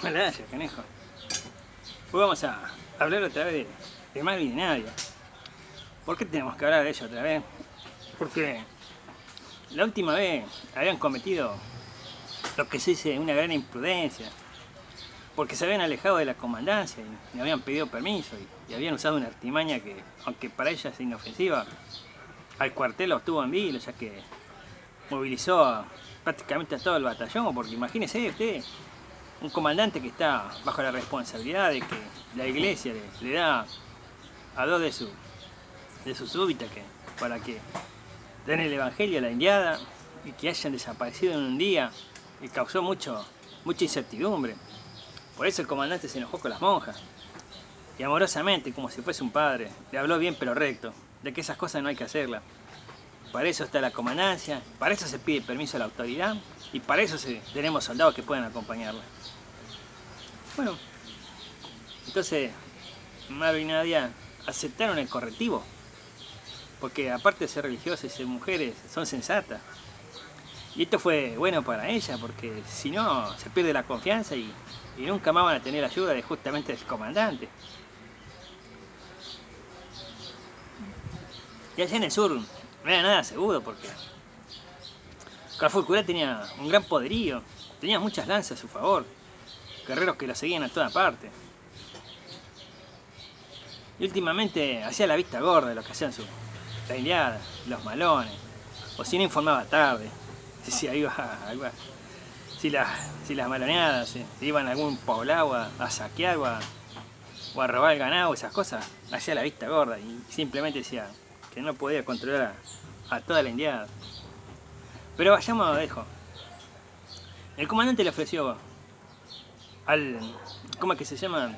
Malaya, canejo. Hoy vamos a hablar otra vez de Mario y de Nadia. ¿Por qué tenemos que hablar de ello otra vez? Porque la última vez habían cometido lo que se dice una gran imprudencia. Porque se habían alejado de la comandancia y habían pedido permiso y habían usado una artimaña que, aunque para ella es inofensiva, al cuartel lo obtuvo en vilo, ya que movilizó prácticamente a todo el batallón. Porque imagínese usted, un comandante que está bajo la responsabilidad de que la iglesia le da a dos de sus súbditas para que den el evangelio a la indiada y que hayan desaparecido en un día y causó mucha incertidumbre. Por eso el comandante se enojó con las monjas y amorosamente, como si fuese un padre, le habló bien pero recto, de que esas cosas no hay que hacerlas. Para eso está la comandancia, para eso se pide permiso a la autoridad y para eso tenemos soldados que puedan acompañarla. Bueno, entonces Mario y Nadia aceptaron el correctivo, porque aparte de ser religiosas y ser mujeres, son sensatas. Y esto fue bueno para ella, porque si no, se pierde la confianza y nunca más van a tener ayuda de justamente del comandante. Y allá en el sur no era nada seguro, porque Calfurcurá tenía un gran poderío, tenía muchas lanzas a su favor, guerreros que lo seguían a toda parte. Y últimamente hacía la vista gorda de lo que hacían la indiada, los malones, o si no informaba tarde, si las maloneadas se iban a algún poblado a saquear o a robar el ganado, esas cosas, hacía la vista gorda y simplemente decía que no podía controlar a toda la indiada. Pero vayamos a lo dejo. El comandante le ofreció ¿cómo es que se llama?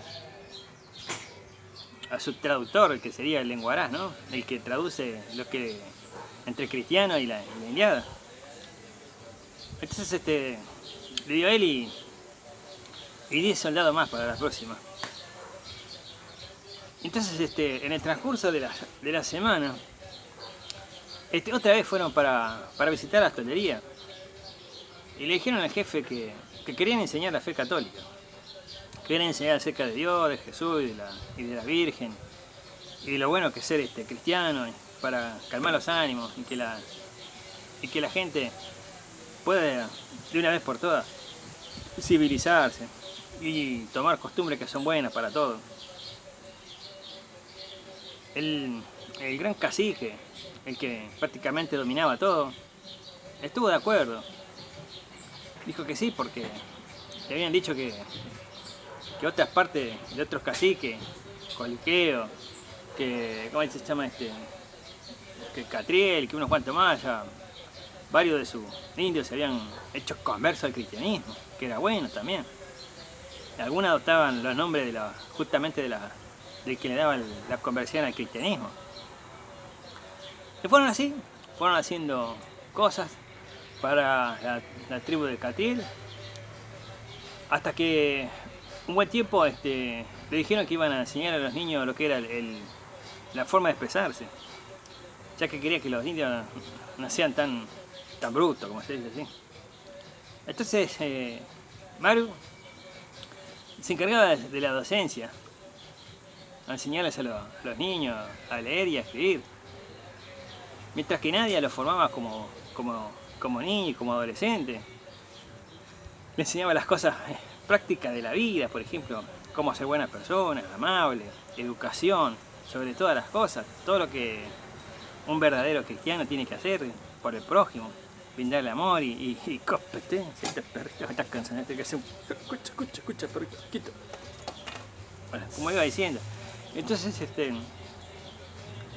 A su traductor, que sería el lenguaraz, ¿no? El que traduce lo que entre cristiano y la indiada. Entonces le dio a él y 10 soldados más para la próxima. Entonces en el transcurso de la semana, otra vez fueron para visitar la hospedería. Y le dijeron al jefe que querían enseñar la fe católica. Querían enseñar acerca de Dios, de Jesús y de la Virgen. Y de lo bueno que es ser cristiano, para calmar los ánimos y que la gente pueda de una vez por todas civilizarse y tomar costumbres que son buenas para todos. El gran cacique, el que prácticamente dominaba todo, estuvo de acuerdo. Dijo que sí porque le habían dicho que otras partes de otros caciques, Coliqueo, ¿cómo se llama que Catriel, que unos cuantos más, ya varios de sus indios se habían hecho conversos al cristianismo, que era bueno también. Algunos adoptaban los nombres justamente del que le daba la conversión al cristianismo. Y fueron haciendo cosas para la tribu de Catriel, hasta que un buen tiempo le dijeron que iban a enseñar a los niños lo que era la forma de expresarse, ya que quería que los indios no sean tan brutos, como se dice así. Entonces Maru se encargaba de la docencia, a enseñarles a los niños a leer y a escribir, mientras que Nadia los formaba como niño y como adolescente. Le enseñaba las cosas prácticas de la vida, por ejemplo, cómo ser buenas personas, amables, educación, sobre todas las cosas, todo lo que un verdadero cristiano tiene que hacer por el prójimo, brindarle amor y competencia. Este perrito me está cansando, que hace un... Escucha, perrito, quito. Bueno, como iba diciendo, entonces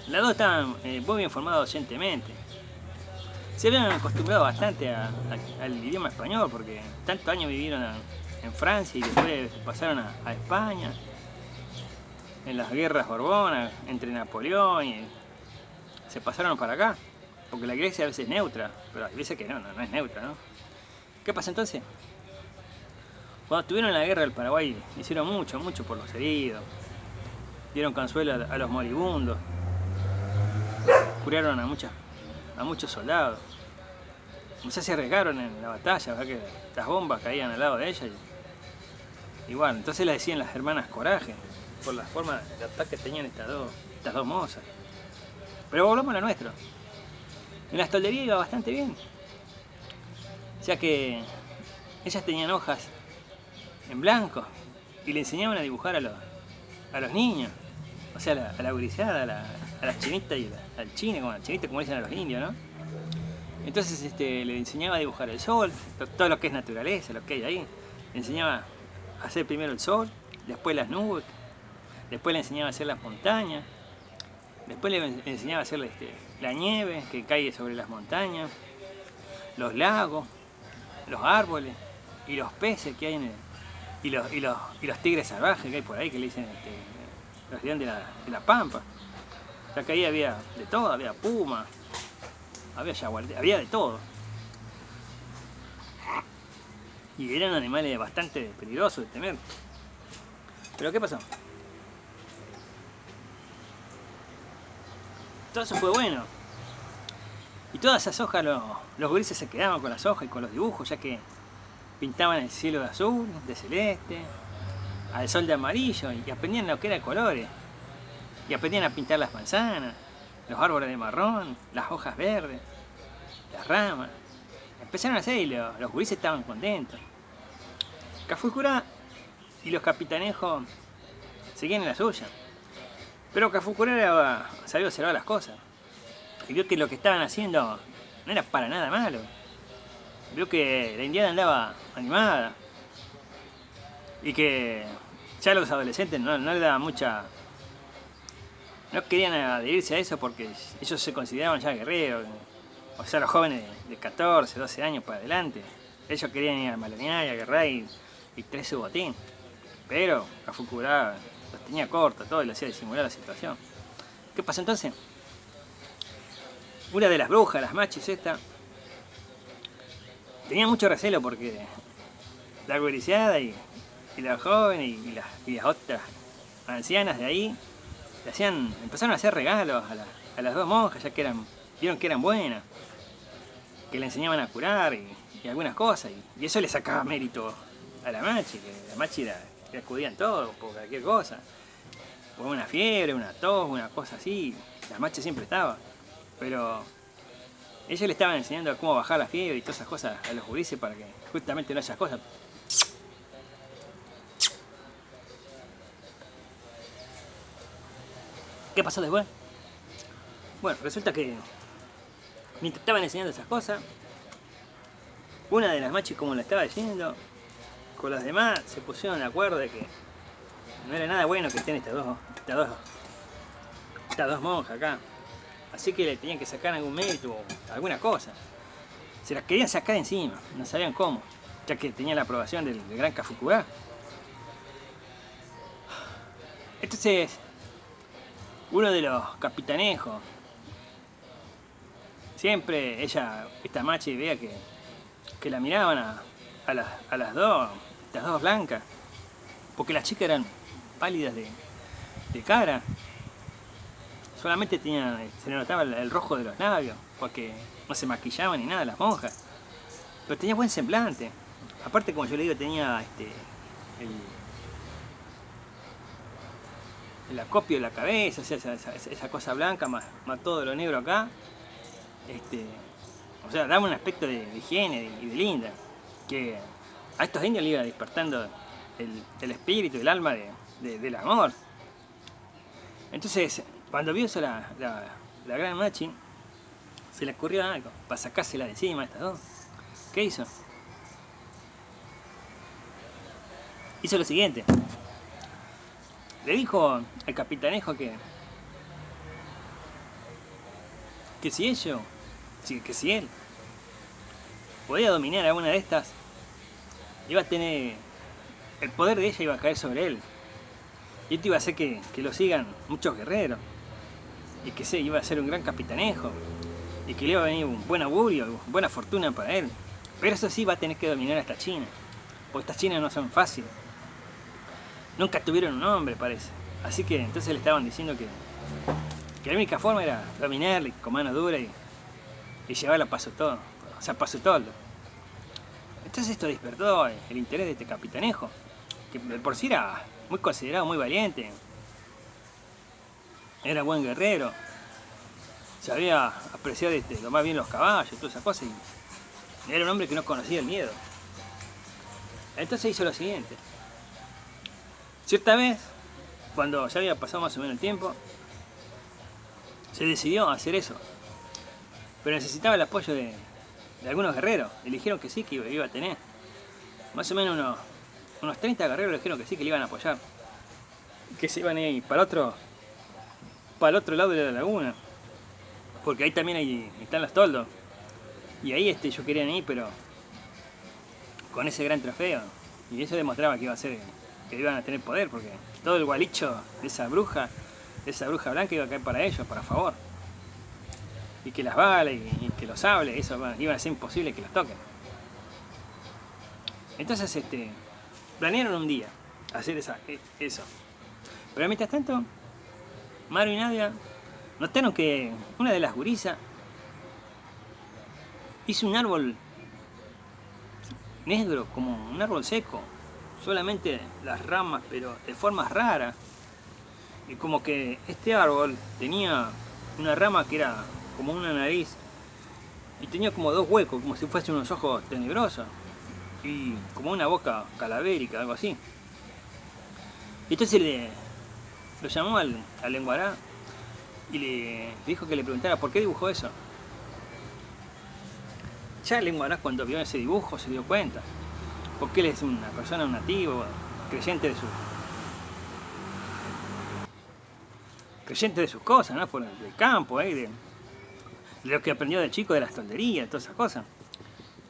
las dos estaban muy bien formadas docentemente. Se habían acostumbrado bastante al idioma español, porque tantos años vivieron en Francia y después pasaron a España, en las guerras borbonas entre Napoleón y se pasaron para acá, porque la iglesia a veces es neutra, pero hay veces que no es neutra, ¿no? ¿Qué pasa entonces? Cuando estuvieron en la guerra del Paraguay hicieron mucho por los heridos, dieron consuelo a los moribundos, curaron a muchos soldados. No sé si arriesgaron en la batalla, ¿verdad? Que las bombas caían al lado de ella igual. Entonces le decían las hermanas Coraje, por la forma de ataque que tenían estas dos mozas. Pero volvamos a lo nuestro. En la toldería iba bastante bien, ya que ellas tenían hojas en blanco y le enseñaban a dibujar a los niños, o sea, a la gurizada, a las chinitas y al chino, como a la chinita, como dicen a los indios, ¿no? Entonces le enseñaba a dibujar el sol, todo lo que es naturaleza, lo que hay ahí. Le enseñaba a hacer primero el sol, después las nubes, después le enseñaba a hacer las montañas, después le enseñaba a hacer la nieve que cae sobre las montañas, los lagos, los árboles y los peces que hay y los tigres salvajes que hay por ahí, que le dicen los leones de la pampa. O sea que ahí había de todo, había puma, había jaguar, había de todo. Y eran animales bastante peligrosos de temer. Pero ¿qué pasó? Todo eso fue bueno. Y todas esas hojas, los gurises se quedaban con las hojas y con los dibujos, ya que pintaban el cielo de azul, de celeste, al sol de amarillo, y aprendían lo que era colores. Y aprendían a pintar las manzanas, los árboles de marrón, las hojas verdes, las ramas. Empezaron a hacer y los gurises estaban contentos. Cafulcurá y los capitanejos seguían en la suya. Pero Cafulcurá sabía observar las cosas. Y vio que lo que estaban haciendo no era para nada malo. Vio que la indiana andaba animada. Y que ya los adolescentes no le daban mucha... No querían adherirse a eso porque ellos se consideraban ya guerreros. O sea, los jóvenes de 14, 12 años para adelante. Ellos querían ir a malonear y a guerrar y traer su botín. Pero Cafulcurá los tenía cortos, todo, y le hacía disimular la situación. ¿Qué pasó entonces? Una de las brujas, las machis tenía mucho recelo porque la guriciada y los jóvenes y las otras ancianas de ahí empezaron a hacer regalos a las dos monjas, ya que vieron que eran buenas, que le enseñaban a curar y algunas cosas, y eso le sacaba mérito a la machi, que la machi le acudían todo por cualquier cosa, por una fiebre, una tos, una cosa así, la machi siempre estaba, pero ellos le estaban enseñando cómo bajar la fiebre y todas esas cosas a los gurises para que justamente no haya cosas. ¿Qué pasó después? Bueno, resulta que mientras estaban enseñando esas cosas, una de las machis, como le estaba diciendo, con las demás se pusieron de acuerdo de que no era nada bueno que estén estas dos monjas acá. Así que le tenían que sacar algún mérito o alguna cosa. Se las querían sacar de encima, no sabían cómo, ya que tenían la aprobación del gran Cafulcurá. Entonces, uno de los capitanejos, siempre esta machi veía que la miraban a las dos, estas dos blancas, porque las chicas eran pálidas de cara, solamente se le notaba el rojo de los labios, porque no se maquillaban ni nada las monjas, pero tenía buen semblante. Aparte, como yo le digo, tenía el acopio de la cabeza, o sea, esa cosa blanca más todo lo negro acá, o sea, daba un aspecto de higiene y de linda, que a estos indios le iba despertando el espíritu, el alma del amor. Entonces, cuando vio eso la gran machi, se le ocurrió algo para sacársela de encima a estas dos. ¿Qué hizo? Hizo lo siguiente. Le dijo al capitanejo que si él podía dominar a una de estas, iba a tener el poder de ella, iba a caer sobre él. Y esto iba a hacer que lo sigan muchos guerreros. Y que iba a ser un gran capitanejo. Y que le iba a venir un buen augurio, buena fortuna para él. Pero eso sí, va a tener que dominar a esta China. Porque estas chinas no son fáciles. Nunca tuvieron un hombre, parece. Así que entonces le estaban diciendo que la única forma era dominarle con mano dura y llevarla para su todo. O sea, para su toldo. Entonces esto despertó el interés de este capitanejo. que por sí era muy considerado, muy valiente, era buen guerrero, sabía apreciar lo más bien los caballos, todas esas cosas, y era un hombre que no conocía el miedo. Entonces hizo lo siguiente. Cierta vez, cuando ya había pasado más o menos el tiempo, se decidió a hacer eso. Pero necesitaba el apoyo de algunos guerreros. Le dijeron que sí, que iba a tener. Más o menos unos 30 guerreros le dijeron que sí, que le iban a apoyar. Que se iban a ir para el otro lado de la laguna. Porque ahí también están los toldos. Y ahí ellos querían ir, pero con ese gran trofeo. Y eso demostraba que iba a ser, que iban a tener poder, porque todo el gualicho de esa bruja blanca iba a caer para ellos, para favor. Y que las balas y que los sables, eso iba a ser imposible que los toquen. Entonces planearon un día hacer eso. Pero mientras tanto, Maru y Nadia notaron que una de las gurisas hizo un árbol negro, como un árbol seco, solamente las ramas, pero de formas raras. Y como que este árbol tenía una rama que era como una nariz y tenía como dos huecos, como si fuesen unos ojos tenebrosos y como una boca calavérica, algo así. Y entonces lo llamó al lenguará y le dijo que le preguntara por qué dibujó eso. Ya el lenguará, cuando vio ese dibujo, se dio cuenta, porque él es una persona nativa, creyente de sus cosas, ¿no? Por el campo, de lo que aprendió de chico, de las tolderías, de todas esas cosas.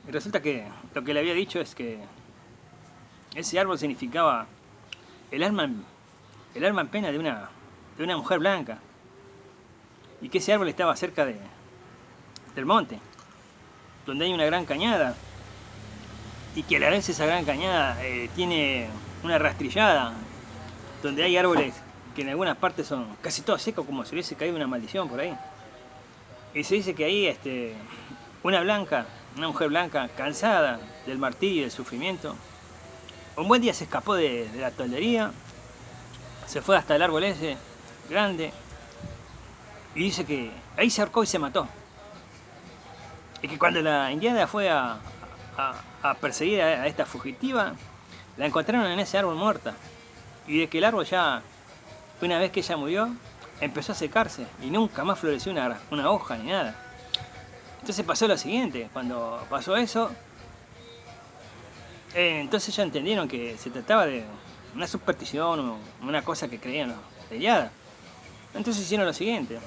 Y resulta que lo que le había dicho es que ese árbol significaba el alma en pena de una mujer blanca, y que ese árbol estaba cerca del monte, donde hay una gran cañada, y que a la vez esa gran cañada tiene una rastrillada, donde hay árboles que en algunas partes son casi todos secos, como si hubiese caído una maldición por ahí. Y se dice que ahí una mujer blanca, cansada del martirio y del sufrimiento, un buen día se escapó de la toldería, se fue hasta el árbol ese grande, y dice que ahí se ahorcó y se mató. Y que cuando la indiana fue a perseguir a esta fugitiva, la encontraron en ese árbol muerta. Y de que el árbol ya, una vez que ella murió, empezó a secarse y nunca más floreció una hoja ni nada. Entonces pasó lo siguiente, cuando pasó eso, entonces ya entendieron que se trataba de una superstición o una cosa que creían los de Yada. Entonces hicieron lo siguiente,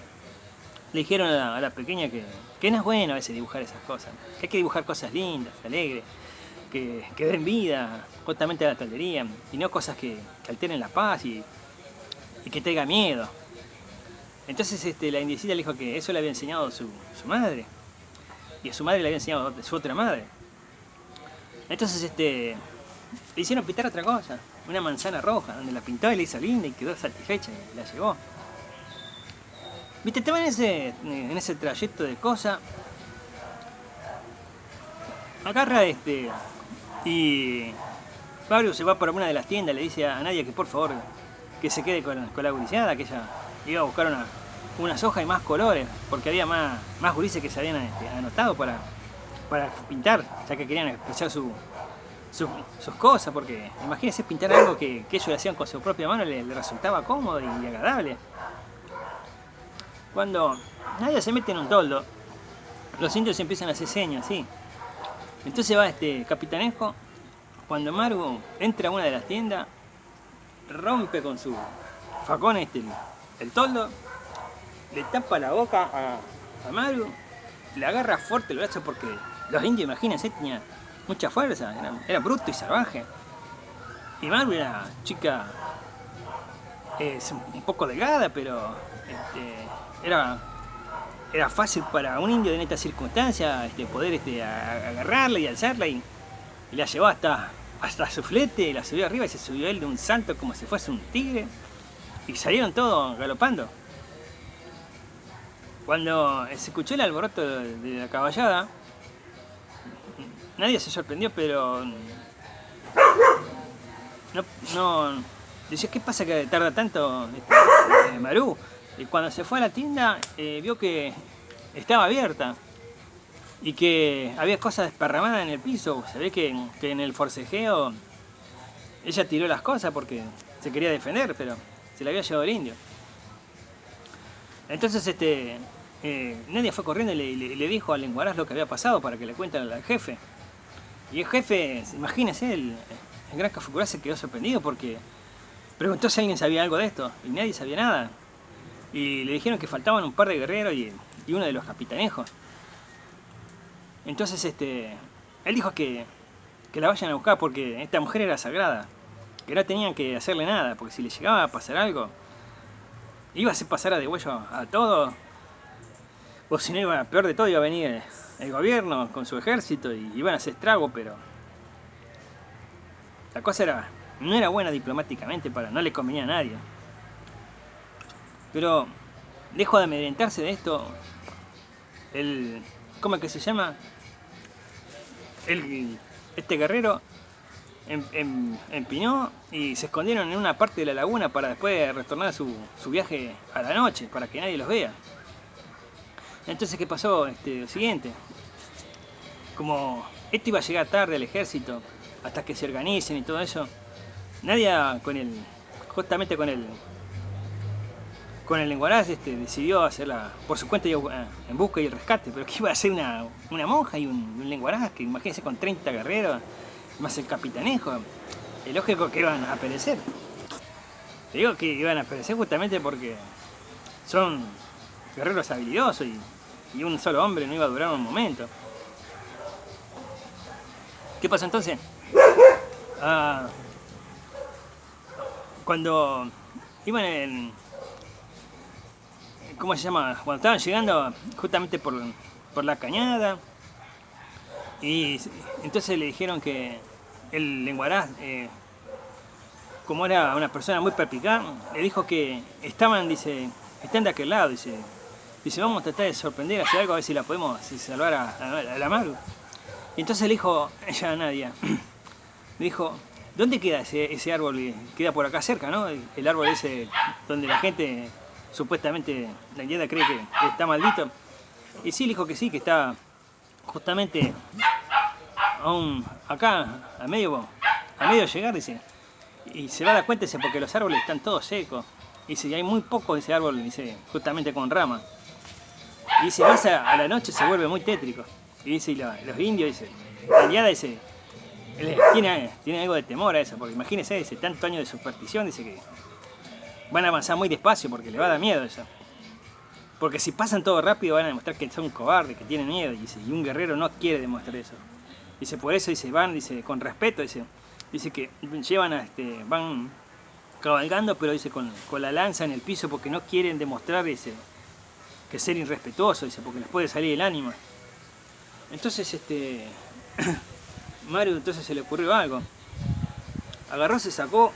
le dijeron a la pequeña que no es bueno a veces dibujar esas cosas, que hay que dibujar cosas lindas, alegres, que den vida justamente a la toldería, y no cosas que alteren la paz y que traiga miedo. Entonces la indiecita le dijo que eso le había enseñado su madre, y a su madre le había enseñado su otra madre. Entonces le hicieron pintar otra cosa, una manzana roja, donde la pintó y la hizo linda y quedó satisfecha y la llevó. Viste, estaba en ese trayecto de cosas, agarra y Pablo se va por una de las tiendas, le dice a Nadia que por favor que se quede con la guriseada, que ella iba a buscar unas hojas y más colores, porque había más gurises que se habían anotado para pintar, ya que querían expresar sus cosas, porque imagínense pintar algo que ellos le hacían con su propia mano, le resultaba cómodo y agradable. Cuando Nadia se mete en un toldo, los indios empiezan a hacer señas, ¿sí? Entonces va Capitanejo, cuando Maru entra a una de las tiendas, rompe con su facón el toldo, le tapa la boca a Maru, le agarra fuerte el brazo porque los indios, imagínense, tenían mucha fuerza, era bruto y salvaje. Y Maru era chica un poco delgada, pero era fácil para un indio en estas circunstancias poder agarrarla y alzarla y la llevó hasta su flete, la subió arriba y se subió él de un salto como si fuese un tigre y salieron todos galopando. Cuando se escuchó el alboroto de la caballada, nadie se sorprendió, pero no, no, decía, ¿qué pasa que tarda tanto Maru? Y cuando se fue a la tienda, vio que estaba abierta y que había cosas desparramadas en el piso. Se ve que en el forcejeo ella tiró las cosas porque se quería defender, pero se la había llevado el indio. Entonces Nadia fue corriendo y le dijo al lenguaraz lo que había pasado para que le cuenten al jefe. Y el jefe, imagínense, el gran Café se quedó sorprendido porque preguntó si alguien sabía algo de esto y nadie sabía nada. Y le dijeron que faltaban un par de guerreros y uno de los capitanejos. Entonces él dijo que la vayan a buscar porque esta mujer era sagrada, que no tenían que hacerle nada, porque si le llegaba a pasar algo, iba a hacer pasar a degüello a todo, o si no, peor de todo, iba a venir el gobierno con su ejército y iban a hacer estrago, pero la cosa no era buena diplomáticamente, no le convenía a nadie. Pero dejo de amedrentarse de esto, ¿cómo es que se llama? Este guerrero empinó y se escondieron en una parte de la laguna para después retornar a su viaje a la noche, para que nadie los vea. Entonces, ¿qué pasó? Lo siguiente, como esto iba a llegar tarde al ejército, hasta que se organicen y todo eso, Nadia justamente con el lenguaraz decidió hacerla por su cuenta en busca y el rescate, pero que iba a ser una monja y un lenguaraz, que imagínense con 30 guerreros, más el capitanejo, es lógico que iban a perecer. Te digo que iban a perecer justamente porque son guerreros habilidosos y un solo hombre no iba a durar un momento. ¿Qué pasó entonces? Cuando iban ¿cómo se llama? Cuando estaban llegando justamente por la cañada, y entonces le dijeron que el lenguaraz, como era una persona muy perspicaz, le dijo que están de aquel lado, dice, vamos a tratar de sorprender, hacer algo, a ver si la podemos salvar a la Maru. Y entonces le dijo ella a Nadia, le dijo, ¿dónde queda ese árbol? Queda por acá cerca, ¿no? El árbol ese donde la gente, supuestamente, la leyenda cree que está maldito. Y sí, le dijo que sí, que está justamente acá, a medio llegar, dice. Y se va a dar cuenta, dice, porque los árboles están todos secos. Dice, y hay muy poco de ese árbol, dice, justamente con rama. Y dice, más a la noche se vuelve muy tétrico. Y dice, y los indios, dice, la indiada, dice, tiene algo de temor a eso, porque imagínense, dice, tanto año de superstición, dice que van a avanzar muy despacio porque le va a dar miedo eso. Porque si pasan todo rápido van a demostrar que son cobardes, que tienen miedo, dice, y un guerrero no quiere demostrar eso. Dice, por eso, dice, van, dice, con respeto, dice que llevan van cabalgando, pero dice, con la lanza en el piso, porque no quieren demostrar, dice, que ser irrespetuoso, dice, porque les puede salir el ánimo. Entonces, Mario entonces se le ocurrió algo. Agarró, se sacó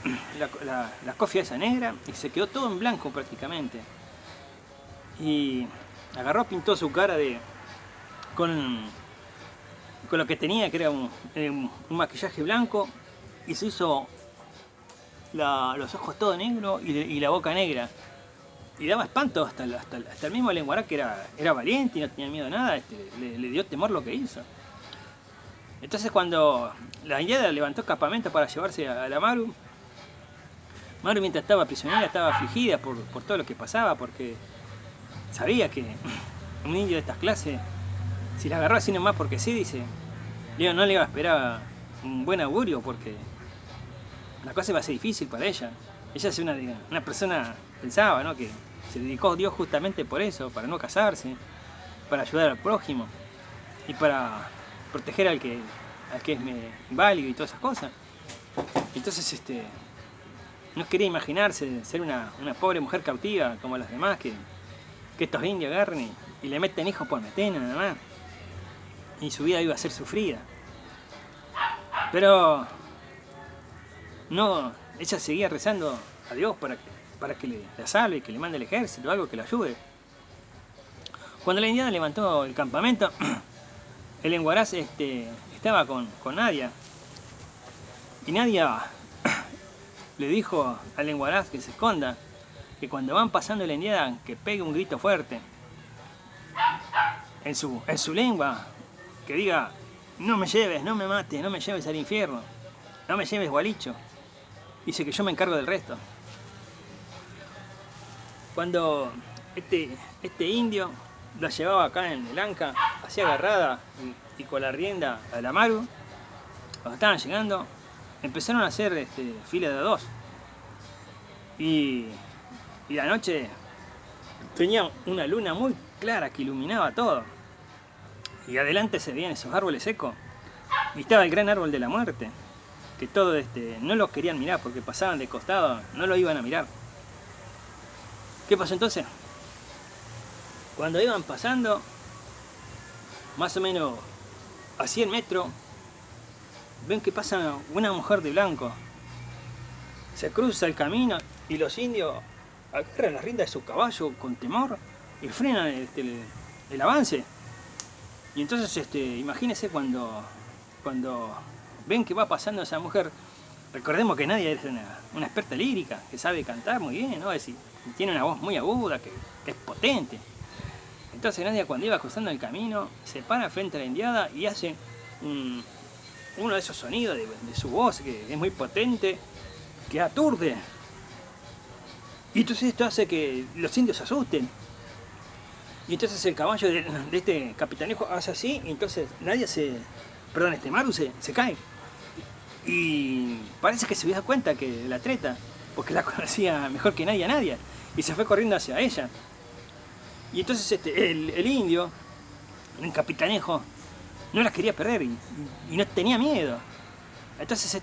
la cofia esa negra y se quedó todo en blanco prácticamente. Y agarró, pintó su cara con lo que tenía, que era un maquillaje blanco, y se hizo los ojos todo negros y la boca negra. Y daba espanto hasta el mismo lenguaraz, que era valiente y no tenía miedo a nada, le dio temor lo que hizo. Entonces cuando la indiada levantó campamento para llevarse a la Maru, mientras estaba prisionera estaba afligida por todo lo que pasaba, porque sabía que un indio de estas clases, si la agarró así nomás porque sí, dice, no le iba a esperar un buen augurio, porque la cosa iba a ser difícil para ella. Ella es una persona, pensaba, ¿no?, que se dedicó a Dios justamente por eso, para no casarse, para ayudar al prójimo y para proteger al que es inválido y todas esas cosas. Entonces no quería imaginarse ser una pobre mujer cautiva como las demás, que estos indios agarren y le meten hijos por metena nada más, y su vida iba a ser sufrida. Pero no, ella seguía rezando a Dios para que la salve, que le mande el ejército, algo que la ayude. Cuando la indiana levantó el campamento, el lenguaraz estaba con Nadia. Y Nadia le dijo al lenguaraz que se esconda, que cuando van pasando la indiada que pegue un grito fuerte en su lengua, que diga: no me lleves, no me mates, no me lleves al infierno, no me lleves, gualicho. Dice que yo me encargo del resto. Cuando este indio la llevaba acá en el anca, así agarrada y con la rienda a la maru, cuando estaban llegando, empezaron a hacer fila de dos. Y la noche tenía una luna muy clara que iluminaba todo. Y adelante se veían esos árboles secos. Y estaba el gran árbol de la muerte, que todos no lo querían mirar porque pasaban de costado, no lo iban a mirar. ¿Qué pasó entonces? Cuando iban pasando, más o menos a 100 metros, ven que pasa una mujer de blanco. Se cruza el camino y los indios agarran la rienda de su caballo con temor y frenan el avance. Y entonces imagínense cuando ven que va pasando esa mujer. Recordemos que Nadia es una experta lírica, que sabe cantar muy bien, ¿no? Tiene una voz muy aguda, que es potente. Entonces Nadia, cuando iba cruzando el camino, se para frente a la indiada y hace uno de esos sonidos de su voz, que es muy potente, que aturde. Y entonces esto hace que los indios se asusten. Y entonces el caballo de este capitanejo hace así, y entonces Maru se cae. Y parece que se dio cuenta que la treta, porque la conocía mejor que nadie a Nadia, y se fue corriendo hacia ella. Y entonces el indio, el capitanejo, no las quería perder y no tenía miedo. Entonces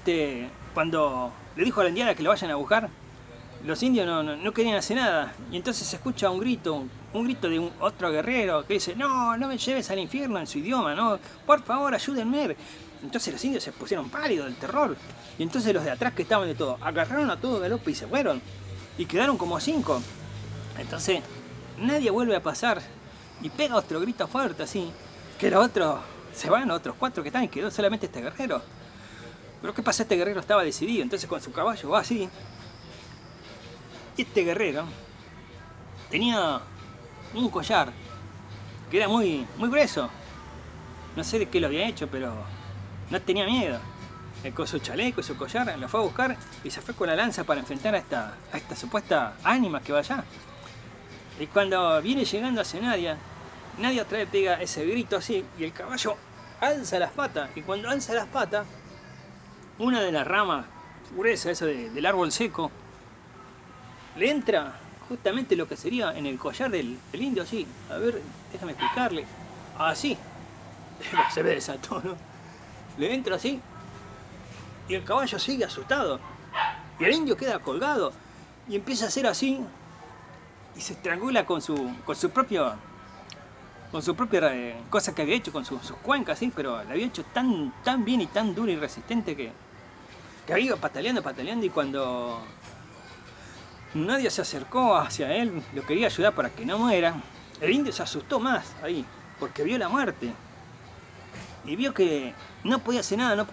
cuando le dijo a la indiada que lo vayan a buscar, los indios no querían hacer nada. Y entonces se escucha un grito de otro guerrero que dice: no me lleves al infierno, en su idioma, no, por favor, ayúdenme. Entonces los indios se pusieron pálidos del terror. Y entonces los de atrás, que estaban de todo, agarraron a todo galope y se fueron. Y quedaron como 5. Entonces nadie vuelve a pasar y pega otro grito fuerte así, que los otros se van, los otros 4 que están, y quedó solamente este guerrero. Pero ¿qué pasa? Este guerrero estaba decidido, entonces con su caballo va así. Y este guerrero tenía un collar que era muy, muy grueso. No sé de qué lo había hecho, pero no tenía miedo. Con su chaleco y su collar lo fue a buscar y se fue con la lanza para enfrentar a esta supuesta ánima que va allá. Y cuando viene llegando hacia Nadia otra vez pega ese grito así y el caballo alza las patas. Y cuando alza las patas, una de las ramas gruesas, eso del árbol seco, le entra justamente lo que sería en el collar del indio así. A ver, déjame explicarle. Así. Se ve desatado, ¿no? Le entra así y el caballo sigue asustado. Y el indio queda colgado y empieza a hacer así y se estrangula con su propia cosa que había hecho, con sus cuencas, ¿sí? Pero la había hecho tan bien y tan dura y resistente que había ido pataleando, y cuando nadie se acercó hacia él, lo quería ayudar para que no muera, el indio se asustó más ahí, porque vio la muerte. Y vio que no podía hacer nada,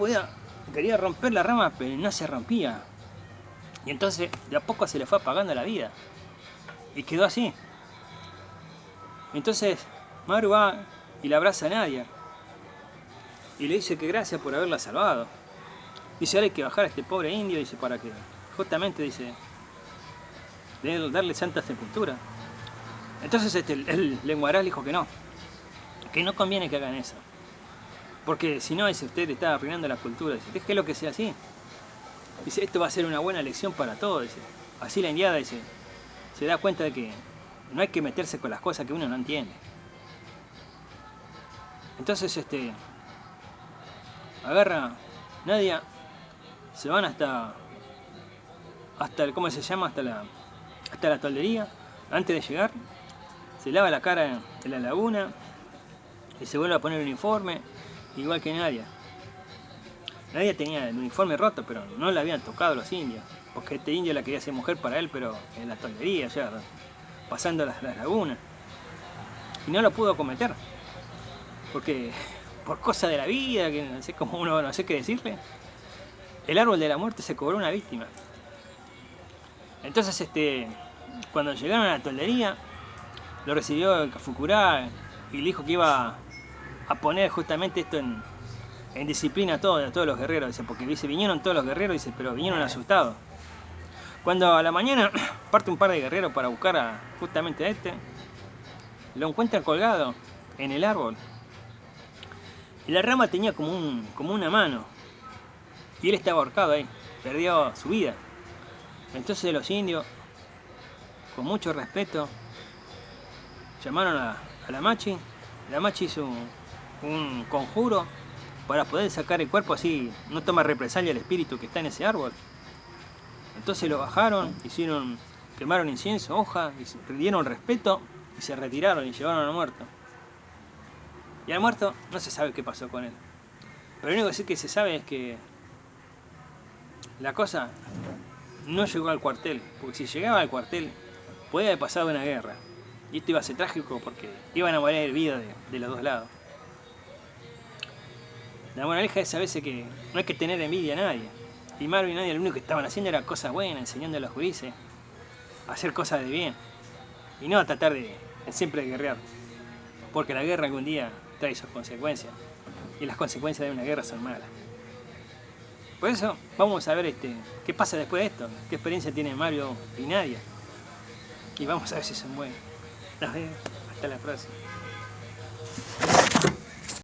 quería romper la rama, pero no se rompía. Y entonces de a poco se le fue apagando la vida. Y quedó así. Entonces Maru va y la abraza a Nadia. Y le dice que gracias por haberla salvado. Dice: ahora hay que bajar a este pobre indio, dice, para que justamente, dice, darle santa sepultura. Entonces el lenguaraz dijo que no conviene que hagan eso. Porque si no, dice, usted está arruinando la cultura. Dice: déjelo que sea así. Dice: esto va a ser una buena lección para todos. Dice. Así la indiada, dice, se da cuenta de que no hay que meterse con las cosas que uno no entiende. Entonces agarra Nadia, se van hasta ¿cómo se llama? Hasta la toldería. Antes de llegar, se lava la cara en la laguna y se vuelve a poner el uniforme, igual que Nadia. Nadia tenía el uniforme roto, pero no la habían tocado los indios, porque este indio la quería hacer mujer para él, pero en la toldería, ya pasando las lagunas. Y no lo pudo cometer, porque por cosa de la vida, que no sé cómo uno, no sé qué decirle, el árbol de la muerte se cobró una víctima. Entonces, cuando llegaron a la toldería, lo recibió el Cafukura y le dijo que iba a poner justamente esto en disciplina a todos los guerreros, dice, porque dice, vinieron todos los guerreros, dice, pero vinieron asustados. Cuando a la mañana parte un par de guerreros para buscar justamente a lo encuentran colgado en el árbol. Y la rama tenía como una mano. Y él estaba ahorcado ahí, perdió su vida. Entonces los indios, con mucho respeto, llamaron a la Machi. La Machi hizo un conjuro para poder sacar el cuerpo, así no toma represalia el espíritu que está en ese árbol. Entonces lo bajaron, quemaron incienso, hoja, y dieron respeto y se retiraron y llevaron al muerto. Y al muerto no se sabe qué pasó con él. Pero lo único que sí que se sabe es que la cosa no llegó al cuartel, porque si llegaba al cuartel podía haber pasado una guerra. Y esto iba a ser trágico porque iban a morir vidas de los dos lados. La moraleja es a veces que no hay que tener envidia a nadie. Y Marvin y nadie, lo único que estaban haciendo era cosas buenas, enseñando a los gurises a hacer cosas de bien. Y no a tratar de siempre guerrear. Porque la guerra algún día trae sus consecuencias. Y las consecuencias de una guerra son malas. Por eso vamos a ver qué pasa después de esto. Qué experiencia tiene Mario y Nadia. Y vamos a ver si son buenos. Nos vemos. Hasta la próxima.